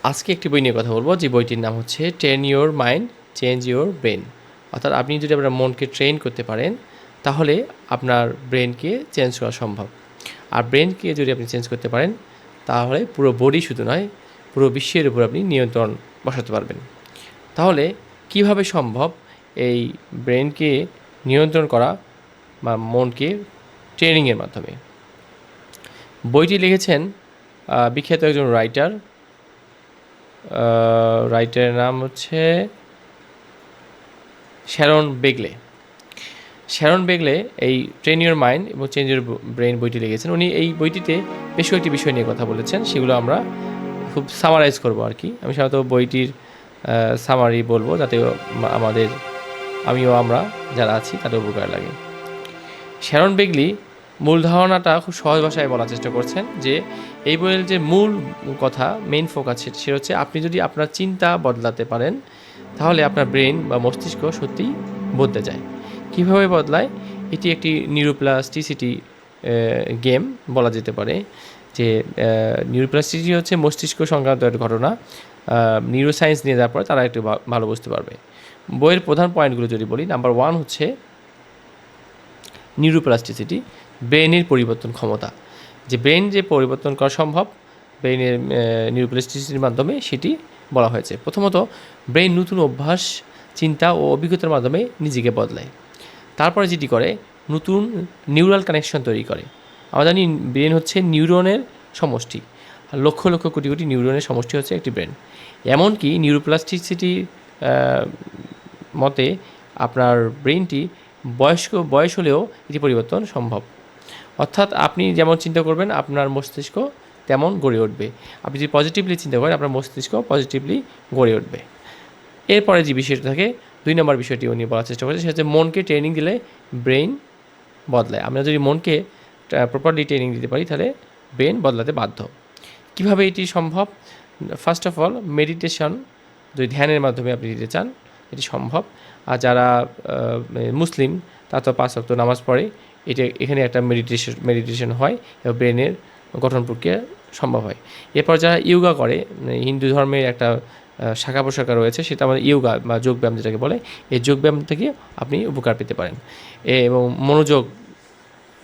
আজকে একটি বই নিয়ে কথা বলবো, যে বইটির নাম হচ্ছে train your mind change your brain. অর্থাৎ আপনি যদি আপনার মনকে ট্রেন করতে পারেন তাহলে আপনার ব্রেনকে চেঞ্জ করা সম্ভব। আর ব্রেনকে যদি আপনি চেঞ্জ করতে পারেন তাহলে পুরো বডি শুধু নয়, পুরো বিশ্বের উপর আপনি নিয়ন্ত্রণ বসাতে পারবেন। তাহলে কিভাবে সম্ভব এই ব্রেনকে নিয়ন্ত্রণ করা বা মনকে ট্রেনিংয়ের মাধ্যমে? বইটি লিখেছেন বিখ্যাত একজন রাইটারের নাম হচ্ছে শ্যারন বেগলে। শ্যারন বেগলে এই ট্রেন ইউর মাইন্ড এবং চেঞ্জ ইউর ব্রেন বইটি লিখেছেন। উনি এই বইটিতে বেশ কয়েকটি বিষয় নিয়ে কথা বলেছেন, সেগুলো আমরা খুব সামারাইজ করবো আর কি। আমি সাধারণত বইটির সামারি বলবো, যাতে আমরা যারা আছি তাদের উপকার লাগে। শ্যারন বেগলি মূল ধারণাটা খুব সহজ ভাষায় বলার চেষ্টা করছেন, যে এই বইয়ের যে মূল কথা, মেইন ফোকাস, সেটা হচ্ছে আপনি যদি আপনার চিন্তা বদলাতে পারেন তাহলে আপনার ব্রেন বা মস্তিষ্ক সত্যিই বদলে যায়। কীভাবে বদলায়? এটি একটি নিউরোপ্লাস্টিসিটি গেম বলা যেতে পারে। যে নিউরোপ্লাস্টিসিটি হচ্ছে মস্তিষ্ক সংক্রান্ত একটা ঘটনা। নিউরোসায়েন্স নিয়ে যাওয়ার পরে তারা একটু ভালো বুঝতে পারবে। বইয়ের প্রধান পয়েন্টগুলো যদি বলি, নাম্বার 1 হচ্ছে নিউরোপ্লাস্টিসিটি, ব্রেনের পরিবর্তন ক্ষমতা। যে ব্রেন যে পরিবর্তন করা সম্ভব ব্রেনের নিউরোপ্লাস্টিসিটির মাধ্যমে, সেটি বলা হয়েছে। প্রথমত, ব্রেন নতুন অভ্যাস, চিন্তা ও অভিজ্ঞতার মাধ্যমে নিজেকে বদলায়। তারপরে যেটি করে, নতুন নিউরাল কানেকশন তৈরি করে। আমরা জানি ব্রেন হচ্ছে নিউরনের সমষ্টি, আর লক্ষ লক্ষ কোটি কোটি নিউরনের সমষ্টি হচ্ছে একটি ব্রেন। এমনকি নিউরোপ্লাস্টিসিটির মতে আপনার ব্রেনটি বয়স হলেও এটি পরিবর্তন সম্ভব। অর্থাৎ আপনি যেমন চিন্তা করবেন আপনার মস্তিষ্ক তেমন গড়ে উঠবে। আপনি যদি পজিটিভলি চিন্তা করেন আপনার মস্তিষ্ক পজিটিভলি গড়ে উঠবে। এরপরে যে বিষয়টা থাকে, 2 নম্বর বিষয়টি উনি বলার চেষ্টা করেছে, সেটা হচ্ছে মনকে ট্রেনিং দিলে ব্রেন বদলায়। আমরা যদি মনকে প্রপারলি ট্রেনিং দিতে পারি তাহলে ব্রেন বদলাতে বাধ্য। কীভাবে এটি সম্ভব? ফার্স্ট অফ অল, মেডিটেশন, যদি ধ্যানের মাধ্যমে আপনি দিতে চান এটি সম্ভব। আর যারা মুসলিম তারা তো 5 ওয়াক্ত নামাজ পড়ে, এখানে একটা মেডিটেশন হয় এবং ব্রেনের গঠন প্রক্রিয়া সম্ভব হয়। এরপর যারা ইয়োগা করে, হিন্দু ধর্মের একটা শাখা প্রশাখা রয়েছে, সেটা আমাদের ইয়োগা বা যোগব্যায়াম যেটাকে বলে, এই যোগব্যায়াম থেকে আপনি উপকার পেতে পারেন। এবং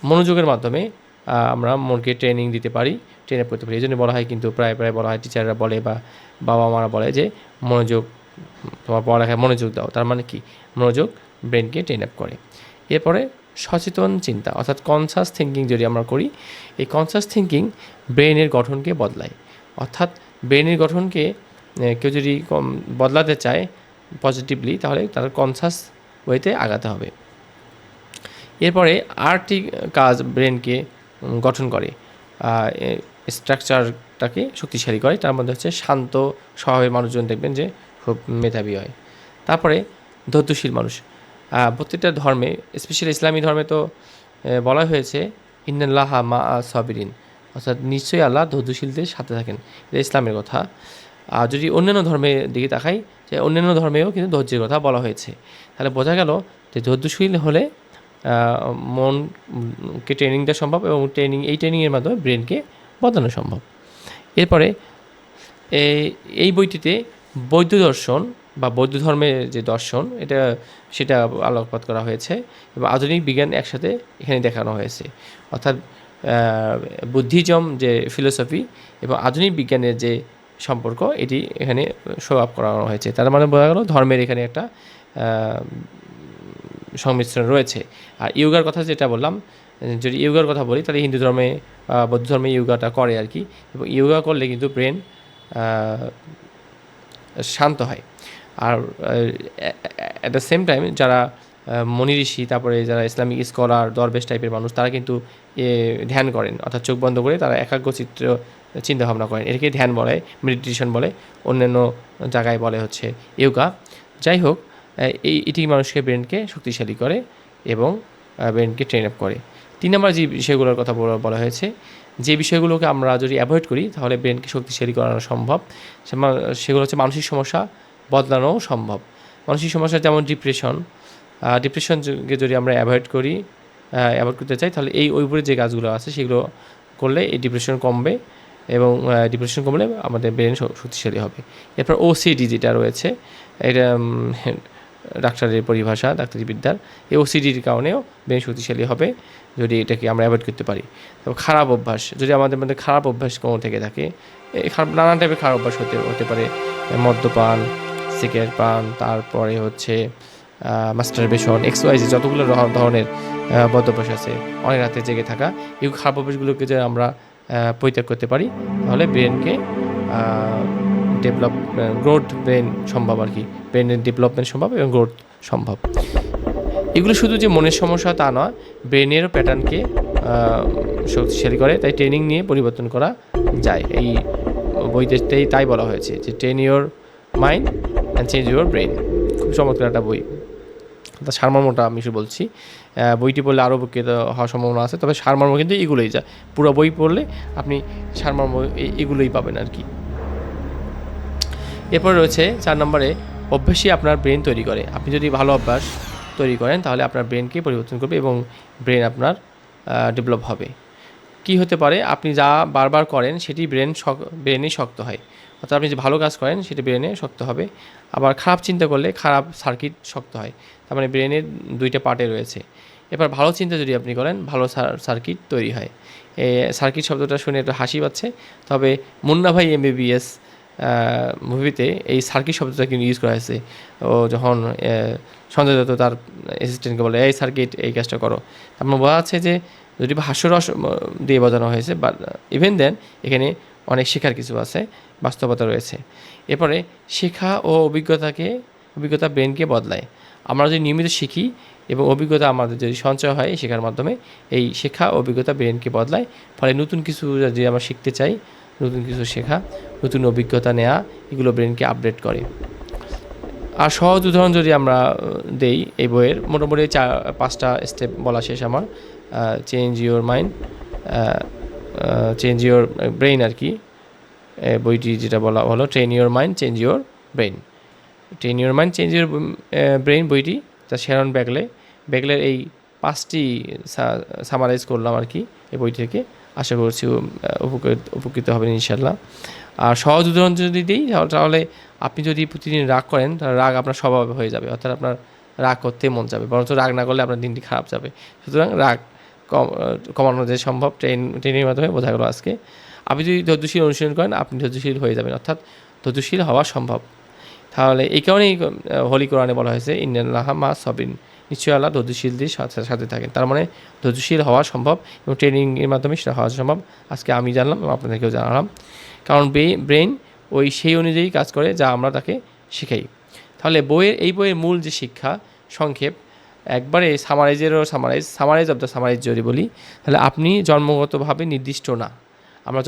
মনোযোগের মাধ্যমে আমরা মনকে ট্রেনিং দিতে পারি, ট্রেন আপ করতে পারি। এই জন্য বলা হয়, কিন্তু প্রায় বলা হয়, টিচাররা বলে বা বাবা মারা বলে যে মনোযোগ, তোমার পড়ালেখায় মনোযোগ দাও। তার মানে কি? মনোযোগ ব্রেনকে ট্রেন আপ করে। এরপরে সচেতন চিন্তা, অর্থাৎ কনসাস থিঙ্কিং যদি আমরা করি, এই কনসাস থিঙ্কিং ব্রেনের গঠনকে বদলায়। অর্থাৎ ব্রেনের গঠনকে কেউ যদি বদলাতে চায় পজিটিভলি, তাহলে তার কনসাস ওয়েতে আগাতে হবে। এরপরে আরেকটি কাজ ব্রেনকে গঠন করে, স্ট্রাকচারটাকে শক্তিশালী করে। তার মধ্যে হচ্ছে শান্ত স্বভাবের মানুষজন দেখবেন যে খুব মেধাবী হয়। তারপরে ধৈর্যশীল মানুষ। প্রত্যেকটা ধর্মে, স্পেশালি ইসলামী ধর্মে তো বলা হয়েছে ইন্নাল্লাহা মা সাবিরিন, অর্থাৎ নিশ্চয়ই আল্লাহ ধৈর্যশীলদের সাথে থাকেন। এটা ইসলামের কথা। আর যদি অন্যান্য ধর্মের দিকে তাকাই, যে অন্যান্য ধর্মেও কিন্তু ধৈর্যের কথা বলা হয়েছে, তাহলে বোঝা গেল যে ধৈর্যশীল হলে মনকে ট্রেনিং দেওয়া সম্ভব এবং এই ট্রেনিংয়ের মাধ্যমে ব্রেনকে বদলানো সম্ভব। এরপরে এই বইটিতে বৌদ্ধ দর্শন বা বৌদ্ধ ধর্মের যে দর্শন, সেটা আলোকপাত করা হয়েছে এবং আধুনিক বিজ্ঞান একসাথে এখানে দেখানো হয়েছে। অর্থাৎ বুদ্ধিজম যে ফিলোসফি এবং আধুনিক বিজ্ঞানের যে সম্পর্ক, এটি এখানে শো আপ করানো হয়েছে। তার মানে বোঝা গেল ধর্মের এখানে একটা সংমিশ্রণ রয়েছে। আর ইয়োগার কথা যেটা বললাম, যদি ইয়োগার কথা বলি তাহলে হিন্দু ধর্মে, বৌদ্ধ ধর্মে ইয়োগাটা করে আর কি, এবং ইয়োগা করলে কিন্তু ব্রেন শান্ত হয়। আর অ্যাট দ্য সেম টাইম যারা মনি ঋষি, তারপরে যারা ইসলামিক স্কলার, দরবেশ টাইপের মানুষ, তারা কিন্তু ধ্যান করেন, অর্থাৎ চোখ বন্ধ করে তারা একাগ্রচিত্ত চিন্তাভাবনা করেন। এটাকে ধ্যান বলে, মেডিটেশন বলে, অন্যান্য জায়গায় বলে হচ্ছে ইয়োগা। যাই হোক, এটি মানুষকে ব্রেনকে শক্তিশালী করে এবং ব্রেনকে ট্রেন আপ করে। 3 নম্বর যে বিষয়গুলোর কথা বলা হয়েছে, যে বিষয়গুলোকে আমরা যদি অ্যাভয়েড করি তাহলে ব্রেনকে শক্তিশালী করানো সম্ভব, সেগুলো হচ্ছে মানসিক সমস্যা বদলানোও সম্ভব। মানসিক সমস্যা যেমন ডিপ্রেশনকে যদি আমরা অ্যাভয়েড করতে চাই, তাহলে ওই উপরে যে কাজগুলো আছে সেগুলো করলে এই ডিপ্রেশন কমবে। এবং ডিপ্রেশন কমলে আমাদের ব্রেন শক্তিশালী হবে। এরপর ওসিডি যেটা রয়েছে, এটা ডাক্তারের পরিভাষা, ডাক্তারি বিদ্যার, এই ওসিডির কারণেও ব্রেন শক্তিশালী হবে যদি এটাকে আমরা অ্যাভয়েড করতে পারি। তারপর খারাপ অভ্যাস, যদি আমাদের মধ্যে খারাপ অভ্যাস কোনো থেকে থাকে, এই খারাপ নানান টাইপের খারাপ অভ্যাস হতে পারে, মদ্যপান, সিগারেট পান, তারপরে হচ্ছে মাস্টারবেশন, XYZ যতগুলো ধরনের বদ অভ্যাস আছে, অনেক রাতে জেগে থাকা, এই খারাপ অভ্যাসগুলোকে যদি আমরা পরিত্যাগ করতে পারি তাহলে ব্রেনকে গ্রোথ ব্রেন সম্ভব আর কি, ব্রেনের ডেভেলপমেন্ট সম্ভব এবং গ্রোথ সম্ভব। এগুলো শুধু যে মনের সমস্যা তা নয়, ব্রেনেরও প্যাটার্নকে শক্তিশালী করে, তাই ট্রেনিং নিয়ে পরিবর্তন করা যায়। এই বইতেই তাই বলা হয়েছে যে train your mind and change your brain. খুব চমৎকার একটা বই, তার সারমর্মটা আমি শুধু বলছি। বইটি পড়লে আরও উপকৃত হওয়ার সম্ভাবনা আছে, তবে সারমর্ম কিন্তু এগুলোই যায়। পুরো বই পড়লে আপনি সারমর্ম এগুলোই পাবেন আর কি। এরপর রয়েছে 4 নম্বরে, অভ্যাসই আপনার ব্রেন তৈরি করে। আপনি যদি ভালো অভ্যাস তৈরি করেন তাহলে আপনার ব্রেনকে পরিবর্তন করবে এবং ব্রেন আপনার ডেভেলপ হবে। কি হতে পারে, আপনি যা বারবার করেন সেটি ব্রেনে শক্ত হয়, অর্থাৎ আপনি যে ভালো কাজ করেন সেটি ব্রেনে শক্ত হবে। আবার খারাপ চিন্তা করলে খারাপ সার্কিট শক্ত হয়, তার মানে ব্রেনের 2টা পার্টে রয়েছে। এবার ভালো চিন্তা যদি আপনি করেন, ভালো সার্কিট তৈরি হয়। সার্কিট শব্দটা শুনে একটু হাসি পাচ্ছে, তবে মুন্না ভাই MBBS মুভিতে এই সার্কিট শব্দটা কিন্তু ইউজ করা হয়েছে। ও যখন সঞ্জয় দত্ত তার অ্যাসিস্ট্যান্টকে বলে এই সার্কিট এই কাজটা করো, তার মানে বোঝা যাচ্ছে যে যদি হাস্যরস দিয়ে বোঝানো হয়েছে, বাট ইভেন দেন এখানে অনেক শেখার কিছু আছে, বাস্তবতা রয়েছে। এরপরে শেখা ও অভিজ্ঞতা ব্রেনকে বদলায়। আমরা যদি নিয়মিত শিখি এবং অভিজ্ঞতা আমাদের যদি সঞ্চয় হয় শেখার মাধ্যমে, এই শেখা অভিজ্ঞতা ব্রেনকে বদলায়। ফলে নতুন কিছু যদি আমরা শিখতে চাই, নতুন কিছু শেখা, নতুন অভিজ্ঞতা নেওয়া, এগুলো ব্রেনকে আপডেট করে। আর সহজ উদাহরণ যদি আমরা দেই, এই বইয়ের মোটামুটি 4-5টা স্টেপ বলা শেষ আমার। Change your mind, change your brain আর কি, বইটি যেটা বলা হলো train your mind change your brain. Train your mind change your brain বইটি যা শ্যারন ব্যাগলের এই 5টি সামারাইজ করলাম আর কি এই বই থেকে। আশা করছি উপকৃত হবেন ইনশাল্লাহ। আর সহজ উদাহরণ যদি দিই তাহলে আপনি যদি প্রতিদিন রাগ করেন তাহলে রাগ আপনার স্বভাব হয়ে যাবে, অর্থাৎ আপনার রাগ করতে মন যাবে, বরঞ্চ রাগ না করলে আপনার দিনটি খারাপ যাবে। সুতরাং রাগ কমানো যে সম্ভব ট্রেনের মাধ্যমে বোঝা গেল আজকে। আপনি যদি ধৈর্যশীল অনুশীলন করেন আপনি ধৈর্যশীল হয়ে যাবেন, অর্থাৎ ধৈর্যশীল হওয়া সম্ভব। তাহলে এই কারণেই হোলি কোরআনে বলা হয়েছে ইন্নাল্লাহা মা সাবিরিন, নিশ্চয়ই আল্লাহ ধৈর্যশীলদের সাথে থাকেন। তার মানে ধৈর্যশীল হওয়া সম্ভব এবং ট্রেনিংয়ের মাধ্যমে সেটা হওয়া সম্ভব। আজকে আমি জানলাম এবং আপনাদেরকেও জানালাম, কারণ ব্রেন সেই অনুযায়ী কাজ করে যা আমরা তাকে শেখাই। তাহলে এই বইয়ের মূল যে শিক্ষা সংক্ষেপ, একবারে সামারাইজ অফ দ্য সামারাইজ যদি বলি, তাহলে আপনি জন্মগতভাবে নির্দিষ্ট না, আমরা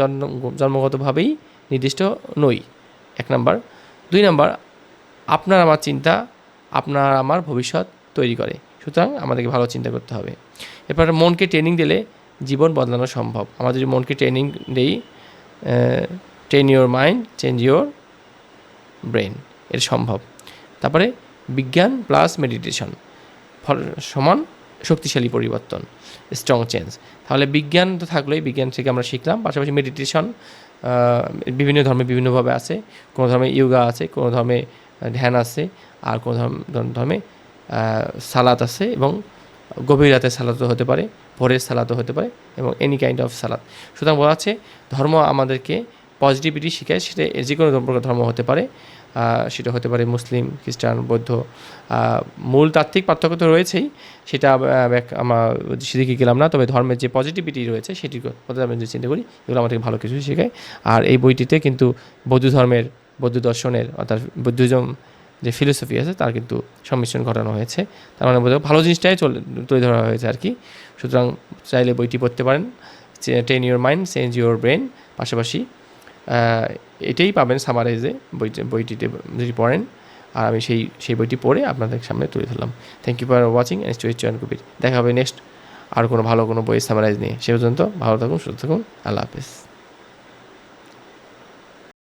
জন্মগতভাবেই নির্দিষ্ট নই, 1 নাম্বার। 2 নাম্বার, আপনার আমার চিন্তা আপনার আমার ভবিষ্যৎ তৈরি করে, সুতরাং আমাদেরকে ভালো চিন্তা করতে হবে। এরপর মনকে ট্রেনিং দিলে জীবন বদলানো সম্ভব। আমরা যদি মনকে ট্রেনিং দিই, train your mind change your brain, এর সম্ভব। তারপরে বিজ্ঞান প্লাস মেডিটেশন সমান শক্তিশালী পরিবর্তন, স্ট্রং চেঞ্জ। তাহলে বিজ্ঞান তো থাকলেই, বিজ্ঞান থেকে আমরা শিখলাম, পাশাপাশি মেডিটেশন বিভিন্ন ধর্মে বিভিন্নভাবে আছে। কোনো ধর্মে ইয়োগা আছে, কোনো ধর্মে ধ্যান আছে, আর কোনো ধর্মে সালাত আছে, এবং গভীর রাতের সালাতও হতে পারে, ভোরের সালাতও হতে পারে, এবং এনি কাইন্ড অফ সালাত। সুতরাং বলা আছে ধর্ম আমাদেরকে পজিটিভিটি শেখায়, সেটা যে কোনো ধর্ম হতে পারে, সেটা হতে পারে মুসলিম, খ্রিস্টান, বৌদ্ধ। মূল তাত্ত্বিক পার্থক্য তো রয়েছেই, সেটা আমরা সেদিকে গেলাম না, তবে ধর্মের যে পজিটিভিটি রয়েছে সেটির কথা আমি যদি চিন্তা করি, এগুলো আমাদেরকে ভালো কিছু শেখায়। আর এই বইটিতে কিন্তু বৌদ্ধ দর্শনের অর্থাৎ বুদ্ধিজম যে ফিলোসফি আছে তার কিন্তু সংমিশ্রণ ঘটানো হয়েছে, তার মানে বোধহয় ভালো জিনিসটাই তুলে ধরা হয়েছে আর কি। সুতরাং চাইলে বইটি পড়তে পারেন, train your mind change your brain. পাশাপাশি এটাই পাবেন সামারাইজে বইটিতে যদি পড়েন, আর আমি সেই বইটি পড়ে আপনাদের সামনে তুলে ধরলাম। Thank you for watching and student Chayan Kabir. দেখা হবে নেক্সট আর কোনো ভালো কোনো বইয়ের সামারাইজ নিয়ে। সে পর্যন্ত ভালো থাকুন, সুস্থ থাকুন, আল্লাহ হাফেজ।